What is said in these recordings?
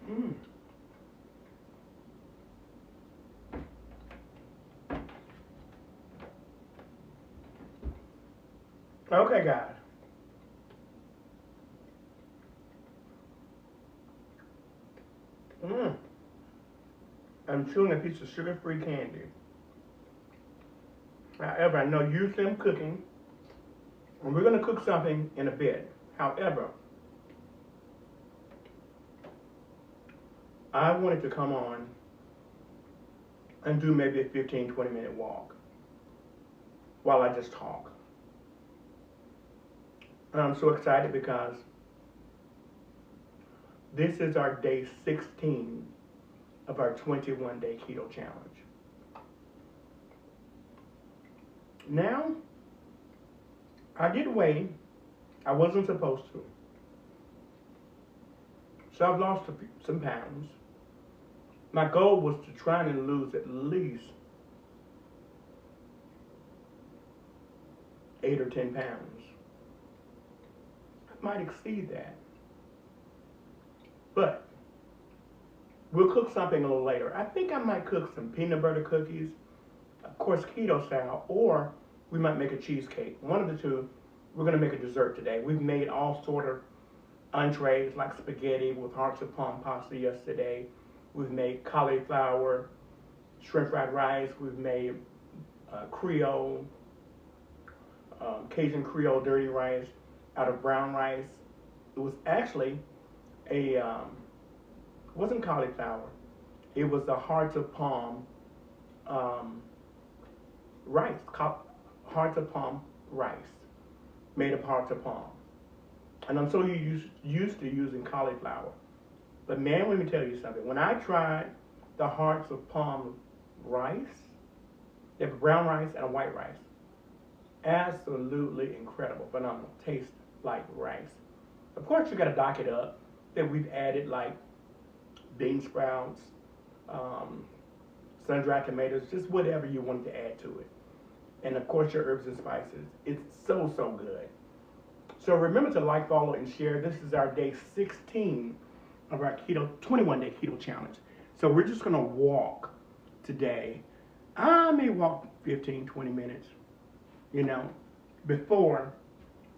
Mm. Okay, guys. Mm. I'm chewing a piece of sugar-free candy. However, I know usually I'm cooking, and we're going to cook something in a bit. However, I wanted to come on and do maybe a 15, 20-minute walk while I just talk. And I'm so excited because this is our day 16 of our 21-day keto challenge. Now, I did weigh. I wasn't supposed to. So I've lost some pounds. My goal was to try and lose at least 8 or 10 pounds. I might exceed that. But we'll cook something a little later. I think I might cook some peanut butter cookies, of course keto style, or we might make a cheesecake. One of the two. We're going to make a dessert today. We've made all sort of entrees like spaghetti with hearts of palm pasta yesterday. We've made cauliflower, shrimp fried rice. We've made Creole, Cajun Creole dirty rice out of brown rice. It was actually it wasn't cauliflower. It was the hearts of palm rice, hearts of palm rice made of hearts of palm. And I'm so used to using cauliflower. But man, let me tell you something. When I tried the hearts of palm rice, they have brown rice and a white rice. Absolutely incredible, phenomenal. Tastes like rice. Of course, you got to dock it up. Then we've added like bean sprouts, sun-dried tomatoes, just whatever you want to add to it. And of course, your herbs and spices. It's so, so good. So remember to like, follow, and share. This is our day 16 of our 21-day keto challenge. So we're just going to walk today. I may walk 15, 20 minutes, before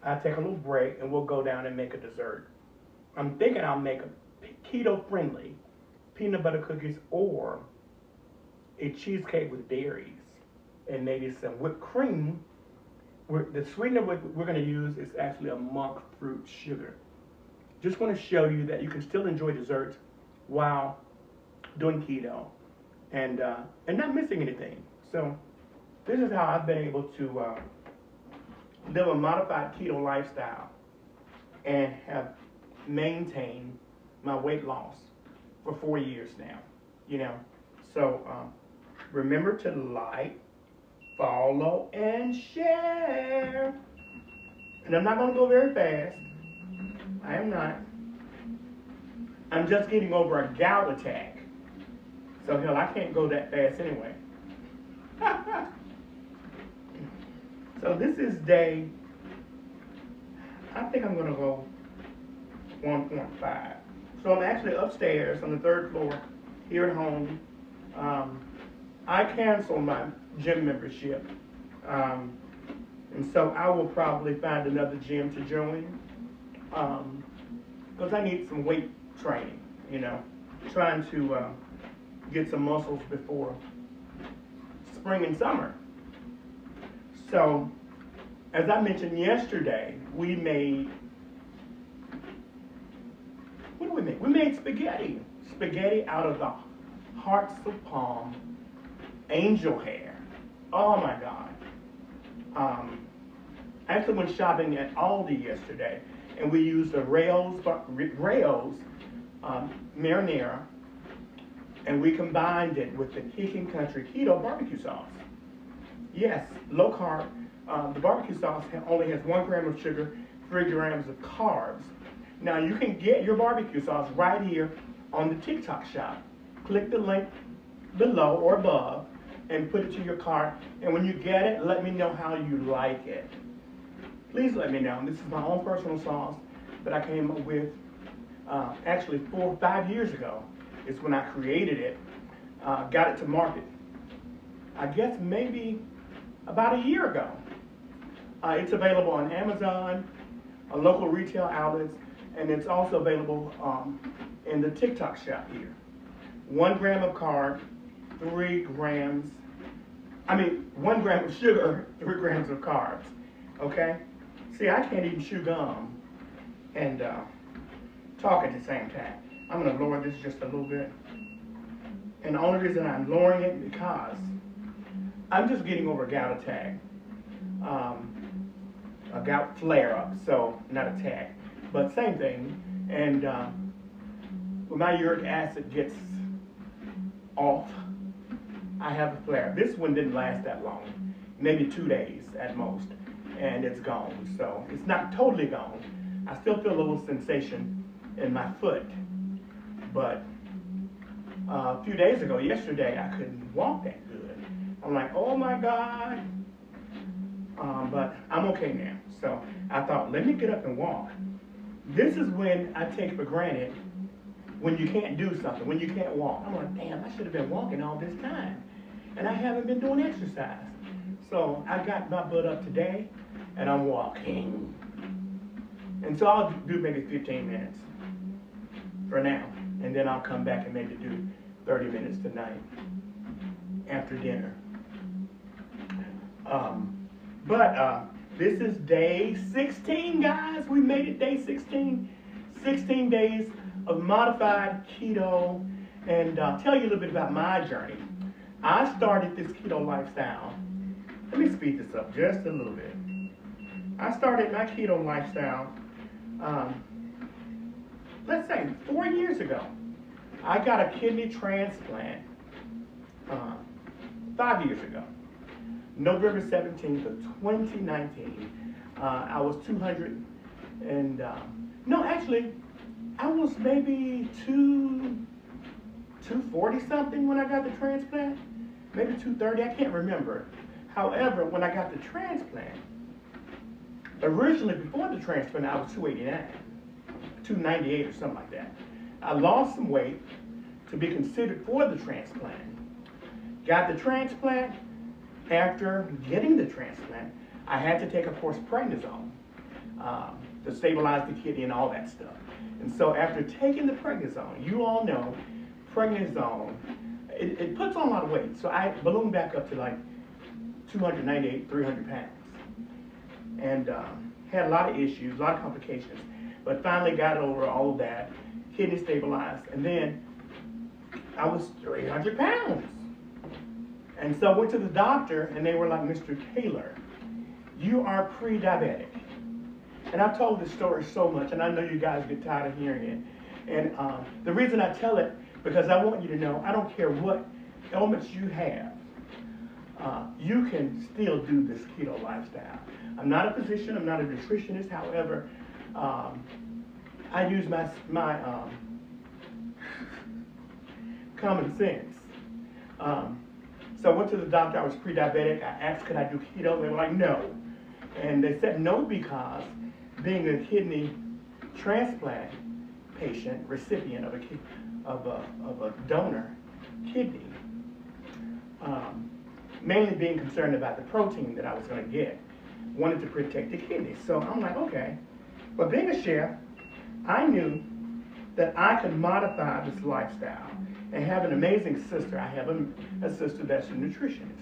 I take a little break and we'll go down and make a dessert. I'm thinking I'll make a keto-friendly peanut butter cookies or a cheesecake with berries and maybe some whipped cream. The sweetener we're going to use is actually a monk fruit sugar. Just want to show you that you can still enjoy desserts while doing keto and not missing anything. So this is how I've been able to live a modified keto lifestyle and have maintained my weight loss for 4 years now. So remember to like, follow, and share. And I'm not going to go very fast. I am not. I'm just getting over a gout attack. So, hell, I can't go that fast anyway. So this is day, I think I'm going to go 1.5. So I'm actually upstairs on the 3rd floor here at home. I canceled my gym membership. And so I will probably find another gym to join. Because I need some weight training, trying to get some muscles before spring and summer. So, as I mentioned yesterday, we made, what did we make? We made spaghetti. Spaghetti out of the hearts of palm angel hair. Oh my God. I actually went shopping at Aldi yesterday, and we used the Rails marinara, and we combined it with the Kicking Country Keto barbecue sauce. Yes, low carb. The barbecue sauce only has 1 gram of sugar, 3 grams of carbs. Now you can get your barbecue sauce right here on the TikTok shop. Click the link below or above and put it to your cart. And when you get it, let me know how you like it. Please let me know. This is my own personal sauce that I came up with Actually 4 or 5 years ago is when I created it, got it to market. I guess maybe about a year ago. It's available on Amazon, local retail outlets, and it's also available in the TikTok shop here. 1 gram of carb, 3 grams, 1 gram of sugar, 3 grams of carbs, okay? See, I can't even chew gum and talk at the same time. I'm gonna lower this just a little bit. And the only reason I'm lowering it because I'm just getting over a gout attack. A gout flare-up, so not attack, but same thing. And when my uric acid gets off, I have a flare. This one didn't last that long, maybe 2 days at most, and it's gone. So it's not totally gone. I still feel a little sensation in my foot, but a few days ago, yesterday, I couldn't walk that good. I'm like, oh my God. But I'm okay now. So I thought, let me get up and walk. This is when I take for granted when you can't do something, when you can't walk. I'm like, damn, I should have been walking all this time. And I haven't been doing exercise. So I got my butt up today, and I'm walking. And so I'll do maybe 15 minutes for now. And then I'll come back and maybe do 30 minutes tonight after dinner. But this is day 16, guys. We made it day 16. 16 days of modified keto. And I'll tell you a little bit about my journey. I started this keto lifestyle. Let me speed this up just a little bit. I started my keto lifestyle, let's say 4 years ago. I got a kidney transplant 5 years ago. November 17th of 2019. I was 200 and, no, actually, I was maybe 240 something when I got the transplant. Maybe 230, I can't remember. However, when I got the transplant, originally before the transplant, I was 289, 298 or something like that. I lost some weight to be considered for the transplant. Got the transplant. After getting the transplant, I had to take, of course, prednisone to stabilize the kidney and all that stuff. And so after taking the prednisone, you all know prednisone, it puts on a lot of weight. So I ballooned back up to like 298, 300 pounds. And had a lot of issues, a lot of complications. But finally got over all of that, kidney stabilized. And then I was 300 pounds. And so I went to the doctor, and they were like, Mr. Taylor, you are pre-diabetic. And I've told this story so much, and I know you guys get tired of hearing it. And the reason I tell it, because I want you to know, I don't care what ailments you have, you can still do this keto lifestyle. I'm not a physician, I'm not a nutritionist, however, I use my common sense. So I went to the doctor, I was pre-diabetic, I asked could I do keto, they were like no. And they said no because being a kidney transplant patient, recipient of a donor kidney, mainly being concerned about the protein that I was going to get, wanted to protect the kidney. So I'm like, okay. But being a chef, I knew that I could modify this lifestyle and have an amazing sister. I have a sister that's a nutritionist.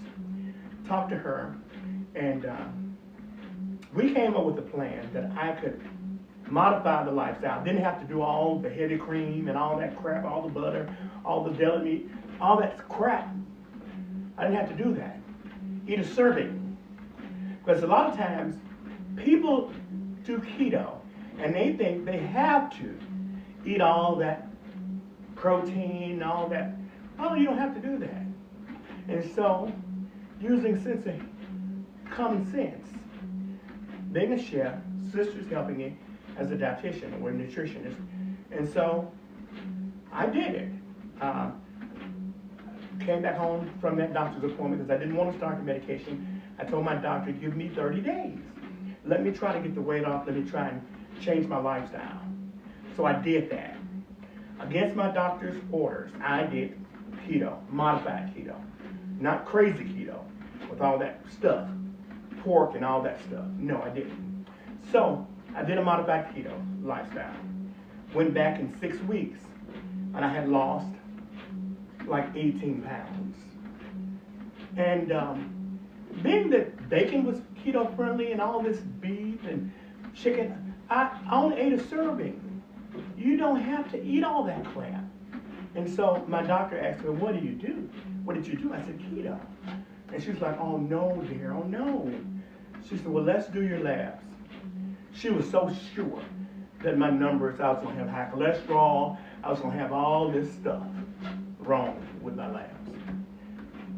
Talked to her, and we came up with a plan that I could modify the lifestyle. Didn't have to do all the heavy cream and all that crap, all the butter, all the deli meat, all that crap. I didn't have to do that. Eat a serving. Because a lot of times, people do keto, and they think they have to eat all that protein, all that. Oh, you don't have to do that. And so, using common sense, being a chef, sister's helping me as a dietitian or a nutritionist, and so I did it. Came back home from that doctor's appointment because I didn't want to start the medication. I told my doctor, give me 30 days. Let me try to get the weight off. Let me try and change my lifestyle. So I did that. Against my doctor's orders, I did keto, modified keto. Not crazy keto with all that stuff, pork and all that stuff. No, I didn't. So I did a modified keto lifestyle. Went back in 6 weeks and I had lost like 18 pounds. And being that bacon was keto friendly and all this beef and chicken, I only ate a serving. You don't have to eat all that crap. And so my doctor asked me, what do you do? What did you do? I said, keto. And she was like, oh no, Daryl, no. She said, well, let's do your labs. She was so sure that my numbers, I was going to have high cholesterol, I was going to have all this stuff wrong with my labs.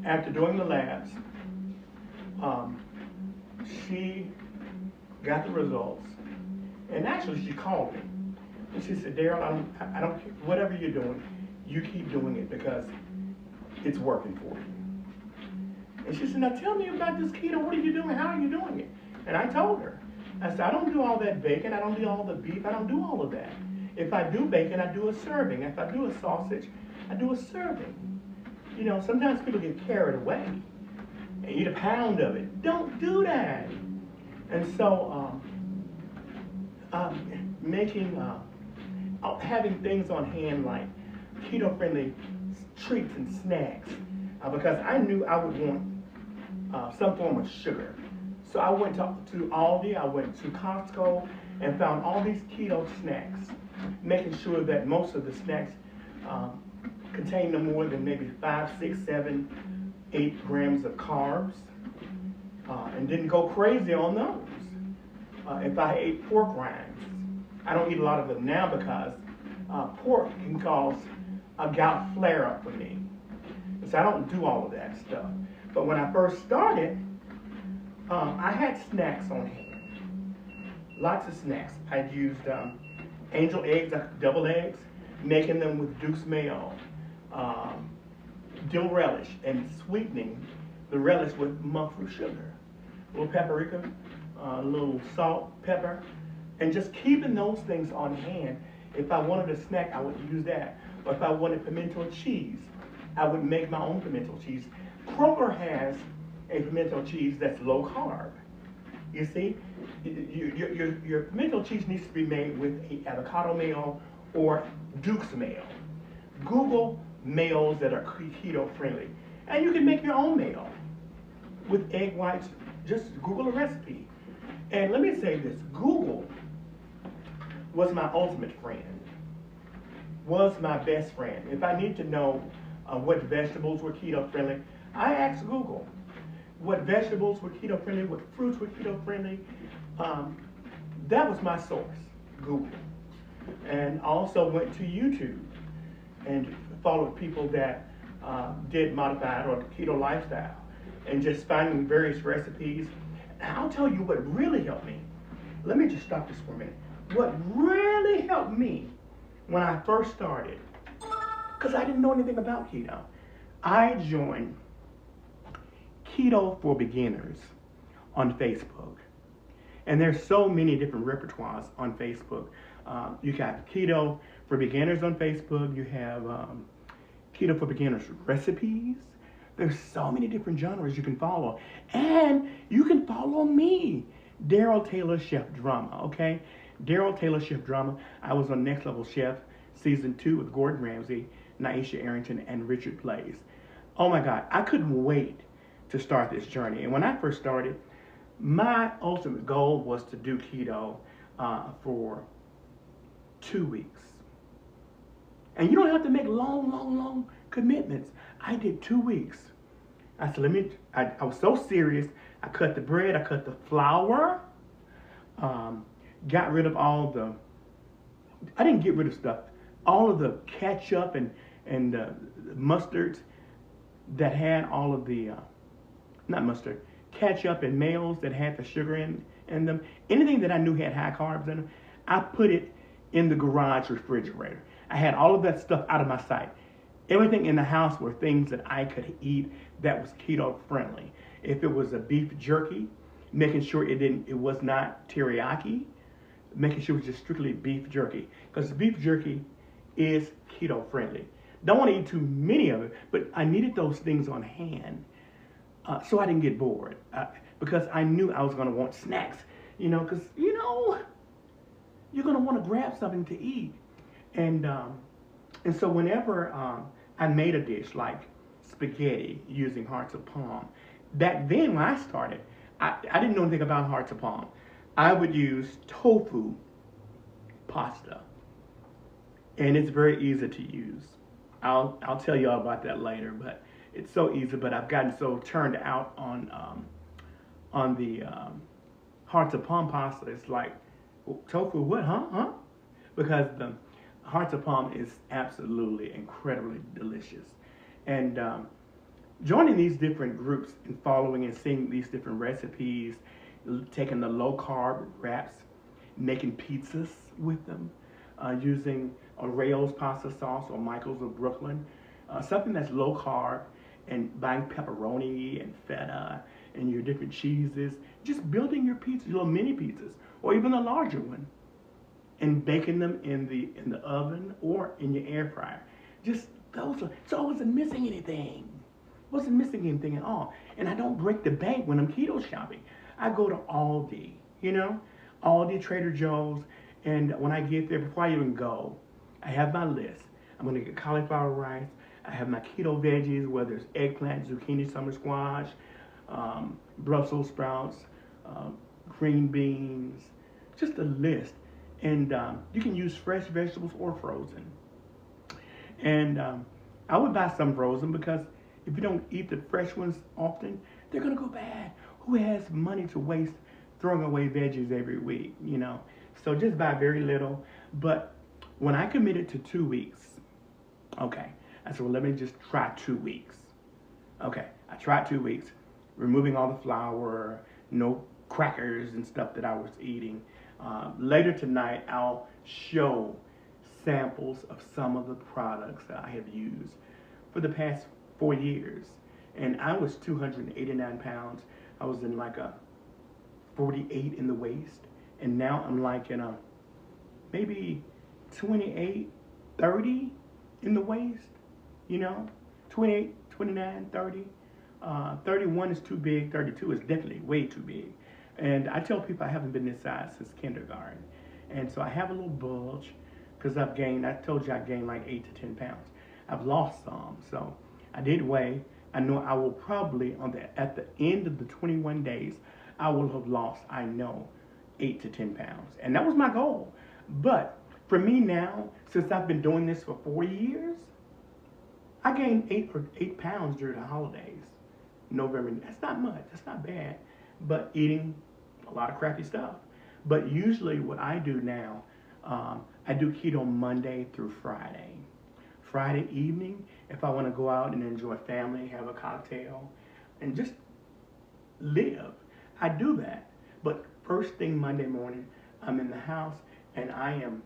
After doing the labs, she got the results, and actually she called me. And she said, Daryl, I don't care, whatever you're doing, you keep doing it because it's working for you. And she said, now tell me about this keto, what are you doing, how are you doing it? And I told her, I said, I don't do all that bacon, I don't do all the beef, I don't do all of that. If I do bacon, I do a serving. If I do a sausage, I do a serving. You know, sometimes people get carried away and eat a pound of it. Don't do that. And so, having things on hand like keto-friendly treats and snacks, because I knew I would want some form of sugar. So I went to Aldi, I went to Costco, and found all these keto snacks, making sure that most of the snacks contain no more than maybe 5, 6, 7, 8 grams of carbs, and didn't go crazy on those. If I ate pork rinds, I don't eat a lot of them now because pork can cause a gout flare-up for me. So I don't do all of that stuff. But when I first started, I had snacks on hand. Lots of snacks. I'd used angel eggs, double eggs, making them with Duke's mayo, dill relish, and sweetening the relish with monk fruit sugar, a little paprika, a little salt, pepper, and just keeping those things on hand. If I wanted a snack, I would use that. Or if I wanted pimento cheese, I would make my own pimento cheese. Kroger has a pimento cheese that's low carb. You see, your pimento cheese needs to be made with avocado mayo or Duke's mayo. Google mayos that are keto friendly, and you can make your own mayo with egg whites. Just Google a recipe. And let me say this: Google was my ultimate friend. Was my best friend. If I need to know what vegetables were keto friendly, I asked Google. What vegetables were keto friendly, what fruits were keto friendly. That was my source, Google. And also went to YouTube and followed people that did modified or keto lifestyle and just finding various recipes. And I'll tell you what really helped me. Let me just stop this for a minute. What really helped me when I first started, because I didn't know anything about keto, I joined Keto for Beginners on Facebook. And there's so many different repertoires on Facebook. You got Keto for Beginners on Facebook. You have Keto for Beginners recipes. There's so many different genres you can follow. And you can follow me, Daryl Taylor Chef Drama, okay? Daryl Taylor Chef Drama. I was on Next Level Chef Season 2 with Gordon Ramsay, Naisha Arrington, and Richard Plays. Oh my God, I couldn't wait to start this journey. And when I first started, my ultimate goal was to do keto for 2 weeks. And you don't have to make long commitments. I did 2 weeks. I said, I was so serious. I cut the bread, I cut the flour, got rid of all the, I didn't get rid of stuff, all of the ketchup and mustards that had all of the, not mustard, ketchup and mayos that had the sugar in them. Anything that I knew had high carbs in them, I put it in the garage refrigerator. I had all of that stuff out of my sight. Everything in the house were things that I could eat that was keto friendly. If it was a beef jerky, making sure it was not teriyaki, making sure it's just strictly beef jerky, because beef jerky is keto friendly. Don't want to eat too many of it, but I needed those things on hand so I didn't get bored because I knew I was going to want snacks, because, you're going to want to grab something to eat. And, um, and so whenever I made a dish like spaghetti using hearts of palm, back then when I started, I didn't know anything about hearts of palm. I would use tofu pasta, and it's very easy to use. I'll tell you all about that later, but it's so easy. But I've gotten so turned out on the hearts of palm pasta. It's like tofu, what, huh? Because the hearts of palm is absolutely incredibly delicious, and joining these different groups and following and seeing these different recipes, taking the low carb wraps, making pizzas with them, using Rayo's pasta sauce or Michael's of Brooklyn, something that's low carb, and buying pepperoni and feta and your different cheeses, just building your pizzas, your little mini pizzas, or even a larger one, and baking them in the oven or in your air fryer. Just those are, so I wasn't missing anything. Wasn't missing anything at all. And I don't break the bank when I'm keto shopping. I go to Aldi, Aldi, Trader Joe's, and when I get there, before I even go, I have my list. I'm gonna get cauliflower rice. I have my keto veggies, whether it's eggplant, zucchini, summer squash, Brussels sprouts, green beans, just a list. And you can use fresh vegetables or frozen. And I would buy some frozen because if you don't eat the fresh ones often, they're gonna go bad. Who has money to waste throwing away veggies every week, So just buy very little. But when I committed to 2 weeks, okay, I said, well, let me just try 2 weeks. Okay, I tried 2 weeks, removing all the flour, no crackers and stuff that I was eating. Later tonight, I'll show samples of some of the products that I have used for the past 4 years. And I was 289 pounds. I was in like a 48 in the waist. And now I'm like in a maybe 28, 30 in the waist, 28, 29, 30. 31 is too big, 32 is definitely way too big. And I tell people I haven't been this size since kindergarten. And so I have a little bulge because I told you I gained like 8 to 10 pounds. I've lost some, so I did weigh. I know I will probably, at the end of the 21 days, I will have lost, 8 to 10 pounds. And that was my goal. But for me now, since I've been doing this for 4 years, I gained 8 pounds during the holidays. November, that's not much, that's not bad. But eating a lot of crappy stuff. But usually what I do now, I do keto Monday through Friday. Friday evening, if I want to go out and enjoy family, have a cocktail, and just live, I do that. But first thing Monday morning, I'm in the house and I am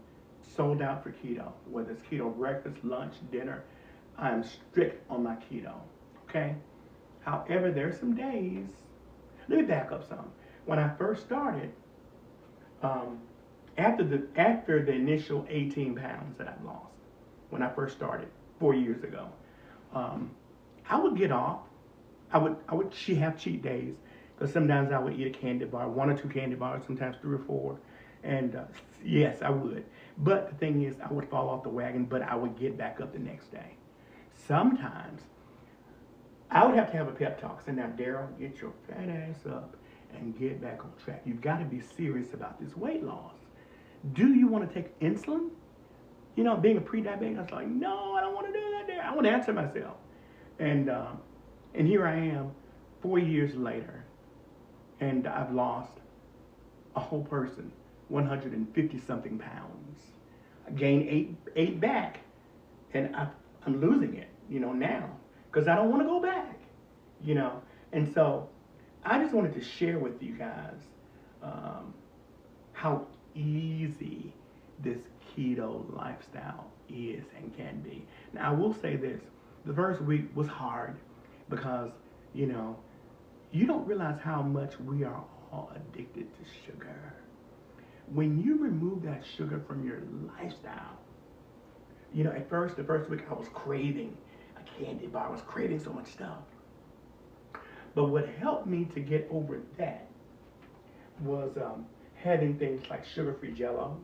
sold out for keto. Whether it's keto breakfast, lunch, dinner, I am strict on my keto, okay? However, there's some days, let me back up some. When I first started, after the initial 18 pounds that I lost, when I first started 4 years ago, I would get off. I would have cheat days because sometimes I would eat a candy bar, 1 or 2 candy bars, sometimes 3 or 4, and yes, I would. But the thing is, I would fall off the wagon, but I would get back up the next day. Sometimes I would have to have a pep talk. Say, now, Daryl, get your fat ass up and get back on track. You've got to be serious about this weight loss. Do you want to take insulin? Being a pre-diabetic, I was like, no, I don't want to do that there. I want to answer myself. And here I am 4 years later, and I've lost a whole person, 150-something pounds. I gained eight back, and I'm losing it, now, because I don't want to go back, And so I just wanted to share with you guys how easy this keto lifestyle is and can be. Now, I will say this. The first week was hard because, you don't realize how much we are all addicted to sugar. when you remove that sugar from your lifestyle, you know, at first, the first week I was craving a candy bar. I was craving so much stuff. But what helped me to get over that was having things like sugar-free Jello,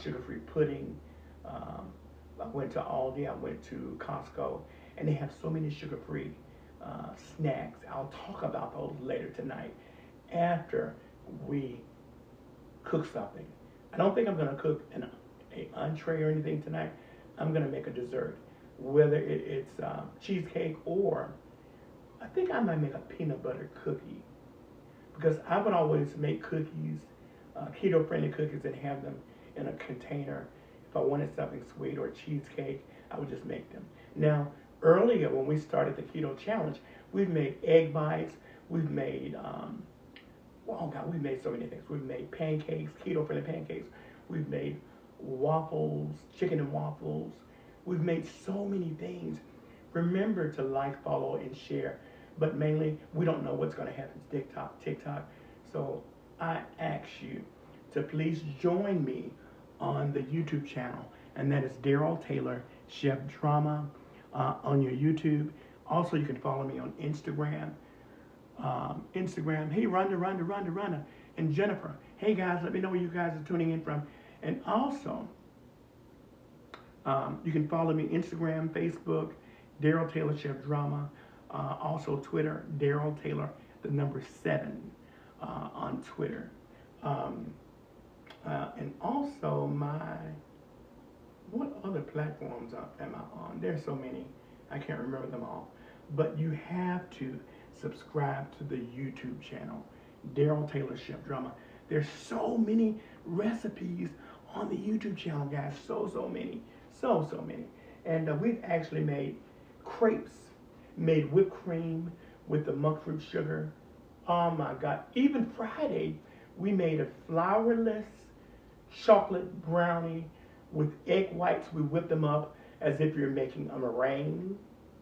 sugar-free pudding. I went to Aldi, I went to Costco, and they have so many sugar-free snacks. I'll talk about those later tonight after we cook something. I don't think I'm going to cook an entree or anything tonight. I'm going to make a dessert, whether it's cheesecake or I think I might make a peanut butter cookie, because I would always make cookies, keto-friendly cookies, and have them in a container. If I wanted something sweet or cheesecake, I would just make them. Now, earlier when we started the keto challenge, we've made egg bites, we've made, we've made so many things. We've made pancakes, keto-friendly pancakes. We've made waffles, chicken and waffles. We've made so many things. Remember to like, follow, and share. But mainly, we don't know what's going to happen to TikTok. So I ask you to please join me on the YouTube channel, and that is Daryl Taylor Chef Drama on your YouTube. Also, you can follow me on Instagram. Hey, Rhonda, and Jennifer. Hey guys, let me know where you guys are tuning in from. And also, you can follow me Instagram, Facebook, Daryl Taylor Chef Drama. Also Twitter, Daryl Taylor, the number 7 on Twitter. And also what other platforms am I on? There's so many, I can't remember them all. But you have to subscribe to the YouTube channel, Daryl Taylor Chef Drama. There's so many recipes on the YouTube channel, guys. So many. So many. And we've actually made crepes, made whipped cream with the monk fruit sugar. Oh my God. Even Friday, we made a flourless chocolate brownie with egg whites. We whipped them up as if you're making a meringue.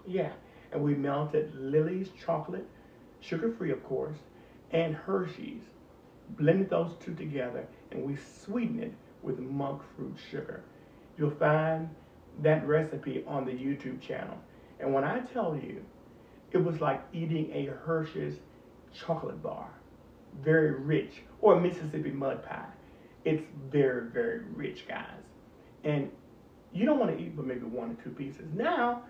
Yeah. And we melted Lily's chocolate, sugar-free of course, and Hershey's. Blended those two together, and we sweetened it with monk fruit sugar. You'll find that recipe on the YouTube channel. And when I tell you, it was like eating a Hershey's chocolate bar. Very rich. Or a Mississippi mud pie. It's very rich, guys. And you don't want to eat but maybe 1 or 2 pieces. Now,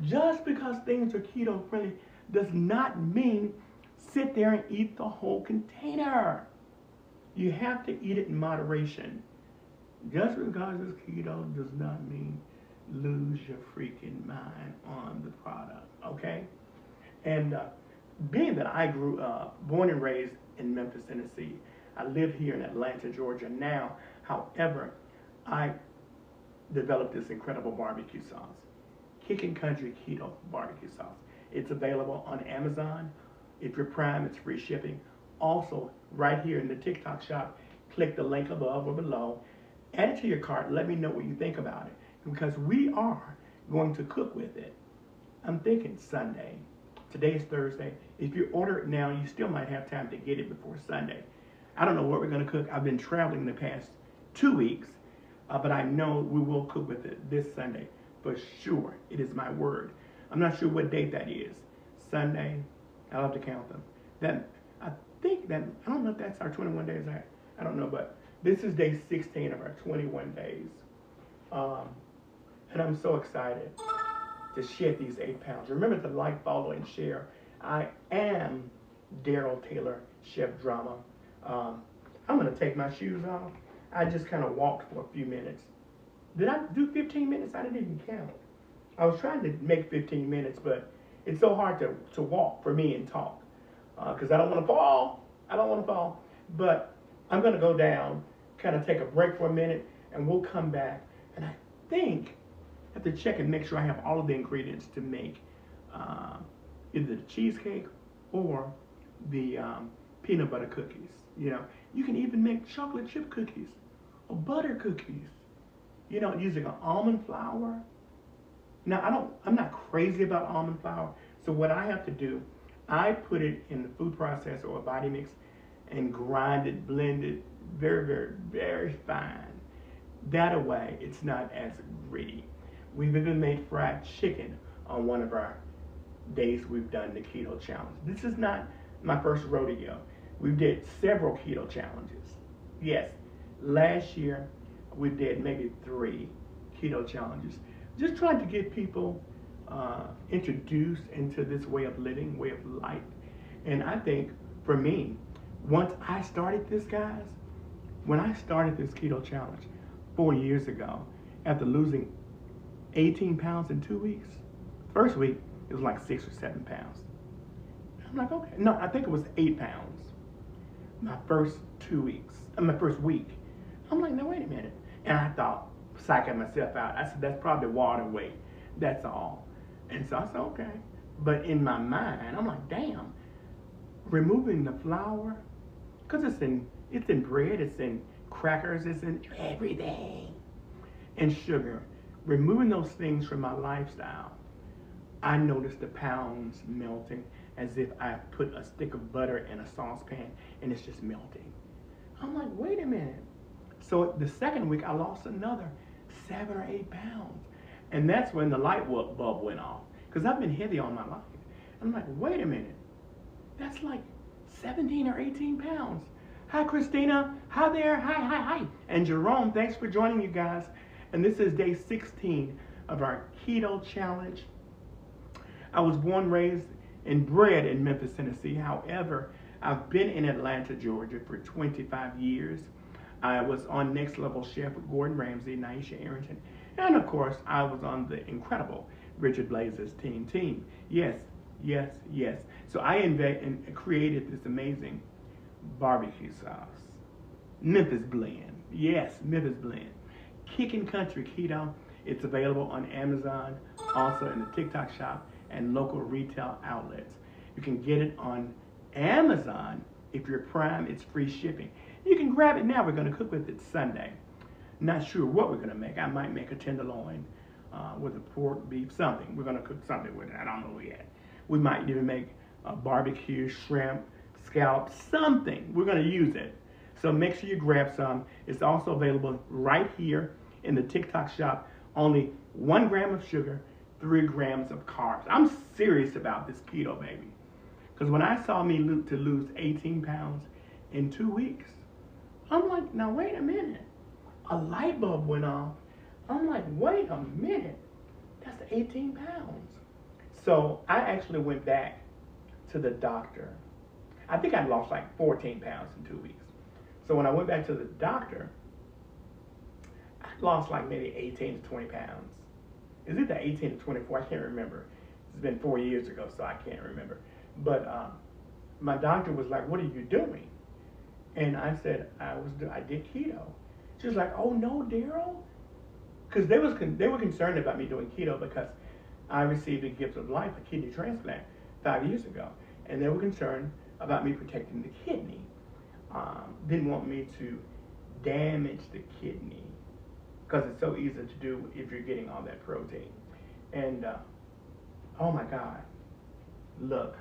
just because things are keto friendly does not mean sit there and eat the whole container. You have to eat it in moderation. Just because it's keto does not mean lose your freaking mind on the product, okay? And being that I grew up, born and raised in Memphis, Tennessee, I live here in Atlanta, Georgia now. However, I developed this incredible barbecue sauce, Kickin' Country Keto Barbecue Sauce. It's available on Amazon. If you're Prime, it's free shipping. Also, right here in the TikTok shop, click the link above or below. Add it to your cart. Let me know what you think about it, because we are going to cook with it. I'm thinking Sunday. Today is Thursday. If you order it now, you still might have time to get it before Sunday. I don't know what we're going to cook. I've been traveling the past 2 weeks, but I know we will cook with it this Sunday for sure. It is my word. I'm not sure what date that is. Sunday. I'll have to count them. I think that, I don't know if that's our 21 days. I don't know, but this is day 16 of our 21 days. And I'm so excited to shed these 8 pounds. Remember to like, follow, and share. I am Daryl Taylor Chef Drama. I'm going to take my shoes off. I just kind of walked for a few minutes. Did I do 15 minutes? I didn't even count. I was trying to make 15 minutes, but it's so hard to walk for me and talk. Because I don't want to fall. I don't want to fall. But I'm going to go down, kind of take a break for a minute, and we'll come back. And I think I have to check and make sure I have all of the ingredients to make either the cheesecake or the peanut butter cookies. You know, you can even make chocolate chip cookies or butter cookies. You know, using an almond flour. Now, I'm not crazy about almond flour. So what I have to do, I put it in the food processor or a body mix and grind it, blend it very, very, very fine. That way, it's not as gritty. We've even made fried chicken on one of our days we've done the keto challenge. This is not my first rodeo. We did several keto challenges. Yes, last year we did maybe 3 keto challenges. Just trying to get people introduced into this way of living, way of life. And I think for me, once I started this, guys, when I started this keto challenge 4 years ago, after losing 18 pounds in 2 weeks, first week it was like 6 or 7 pounds. I'm like, okay. No, I think it was 8 pounds. My first 2 weeks, my first week. I'm like, no, wait a minute. And I thought, psyching myself out. I said, that's probably water weight. That's all. And so I said, okay. But in my mind, I'm like, damn, removing the flour, because it's in bread, it's in crackers, it's in everything, and sugar. Removing those things from my lifestyle, I noticed the pounds melting as if I put a stick of butter in a saucepan and it's just melting. I'm like, wait a minute. So the second week, I lost another 7 or 8 pounds. And that's when the light bulb went off. Because I've been heavy all my life. I'm like, wait a minute. That's like 17 or 18 pounds. Hi, Christina. Hi there. Hi. And Jerome, thanks for joining, you guys. And this is day 16 of our keto challenge. I was born, raised, and bred in Memphis, Tennessee. However, I've been in Atlanta, Georgia for 25 years. I was on Next Level Chef with Gordon Ramsay, Naisha Arrington, and of course, I was on the incredible Richard Blaze's team. Yes. So I created this amazing barbecue sauce. Memphis blend. Yes, Memphis blend. Kickin' Country Keto. It's available on Amazon, also in the TikTok shop, and local retail outlets. You can get it on Amazon. If you're Prime, it's free shipping. You can grab it now. We're going to cook with it Sunday. Not sure what we're going to make. I might make a tenderloin with a pork, beef, something. We're going to cook something with it. I don't know yet. We might even make a barbecue, shrimp, scallop, something. We're going to use it. So make sure you grab some. It's also available right here in the TikTok shop. Only 1 gram of sugar, 3 grams of carbs. I'm serious about this keto, baby. Because when I saw me lose 18 pounds in 2 weeks, I'm like, now wait a minute. A light bulb went off. I'm like, wait a minute. That's 18 pounds. So I actually went back to the doctor. I think I lost like 14 pounds in 2 weeks. So when I went back to the doctor, I lost like maybe 18 to 20 pounds. Is it the 18 to 24? I can't remember. It's been 4 years ago, so I can't remember. But my doctor was like, what are you doing? And I said, I did keto. She was like, oh no, Daryl? Because they were concerned about me doing keto because I received a gift of life, a kidney transplant, 5 years ago. And they were concerned about me protecting the kidney. Didn't want me to damage the kidney because it's so easy to do if you're getting all that protein. And oh my God, look.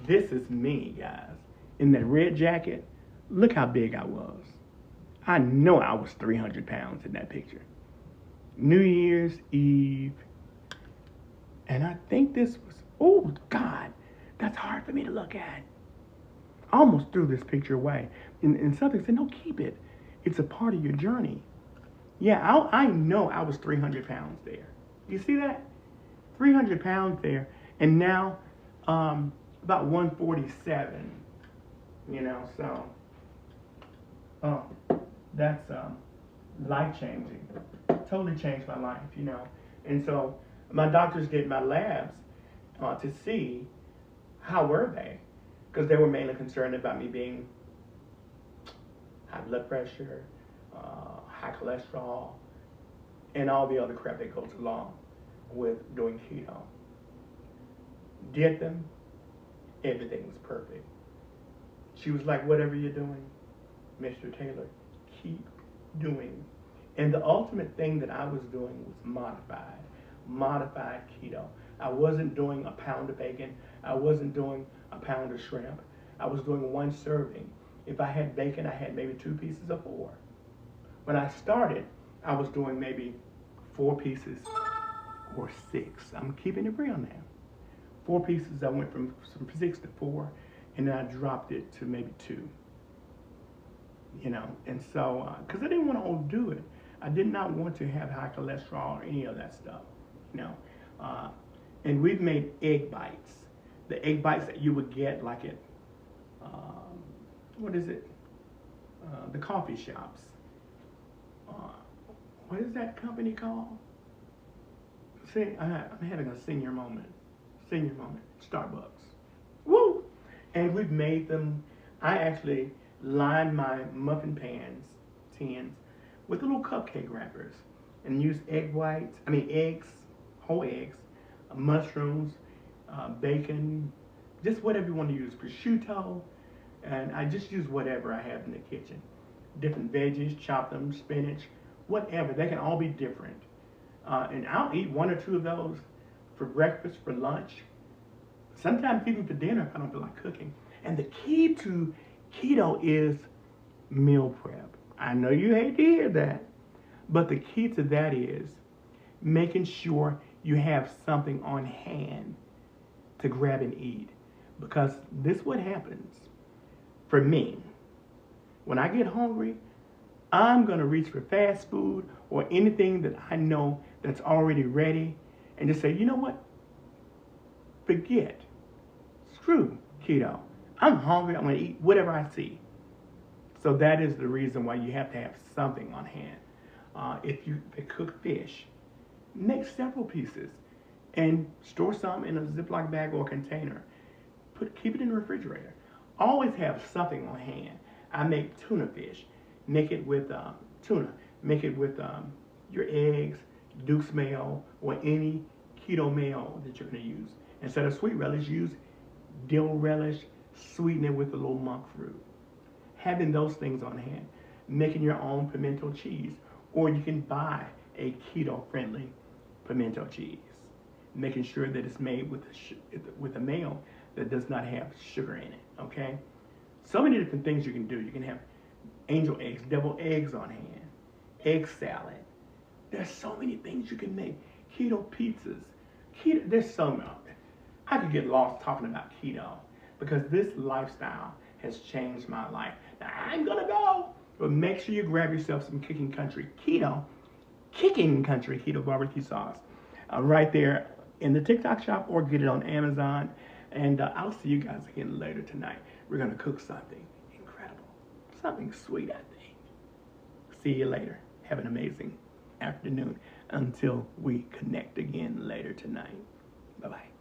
This is me, guys. In that red jacket, look how big I was. I know I was 300 pounds in that picture. New Year's Eve. And I think this was, oh God, that's hard for me to look at. I almost threw this picture away. And something said, no, keep it. It's a part of your journey. Yeah, I know I was 300 pounds there. You see that? 300 pounds there. And now, about 147, so that's life-changing. Totally changed my life, And so my doctors did my labs to see how were they, because they were mainly concerned about me being high blood pressure, high cholesterol, and all the other crap that goes along with doing keto. Did them. Everything was perfect. She was like, whatever you're doing, Mr. Taylor, keep doing. And the ultimate thing that I was doing was modified keto. I wasn't doing a pound of bacon. I wasn't doing a pound of shrimp. I was doing 1 serving If I had bacon, I had maybe 2 pieces or 4. When I started, I was doing maybe 4 pieces or 6. I'm keeping it real now. 4 pieces, I went from 6 to 4, and then I dropped it to maybe 2. You know, and so, because I didn't want to overdo it. I did not want to have high cholesterol or any of that stuff, you know. And we've made egg bites. The egg bites that you would get like at, what is it? The coffee shops. What is that company called? See, I'm having a senior moment. Senior moment. Starbucks. Woo! And we've made them. I actually lined my muffin tins with little cupcake wrappers and use eggs, whole eggs, mushrooms, bacon, just whatever you want to use, prosciutto, and I just use whatever I have in the kitchen. Different veggies, chop them, spinach, whatever. They can all be different. And I'll eat 1 or 2 of those for breakfast, for lunch, sometimes even for dinner if I don't feel like cooking. And the key to keto is meal prep. I know you hate to hear that, but the key to that is making sure you have something on hand to grab and eat. Because this is what happens for me. When I get hungry, I'm going to reach for fast food or anything that I know that's already ready and just say, you know what? Forget. Screw keto. I'm hungry. I'm going to eat whatever I see. So that is the reason why you have to have something on hand. If you cook fish, make several pieces and store some in a Ziploc bag or container. Keep it in the refrigerator. Always have something on hand. I make tuna fish. Make it with tuna. Make it with your eggs, Duke's mayo, or any keto mayo that you're going to use. Instead of sweet relish, use dill relish. Sweeten it with a little monk fruit. Having those things on hand. Making your own pimento cheese. Or you can buy a keto-friendly pimento cheese. Making sure that it's made with a mayo that does not have sugar in it. Okay? So many different things you can do. You can have angel eggs, deviled eggs on hand. Egg salad. There's so many things you can make. Keto pizzas. Keto, there's so many. I could get lost talking about keto because this lifestyle has changed my life. Now, I'm going to go. But make sure you grab yourself some Kicking Country Keto barbecue sauce right there in the TikTok shop or get it on Amazon. And I'll see you guys again later tonight. We're going to cook something incredible. Something sweet, I think. See you later. Have an amazing afternoon until we connect again later tonight. Bye-bye.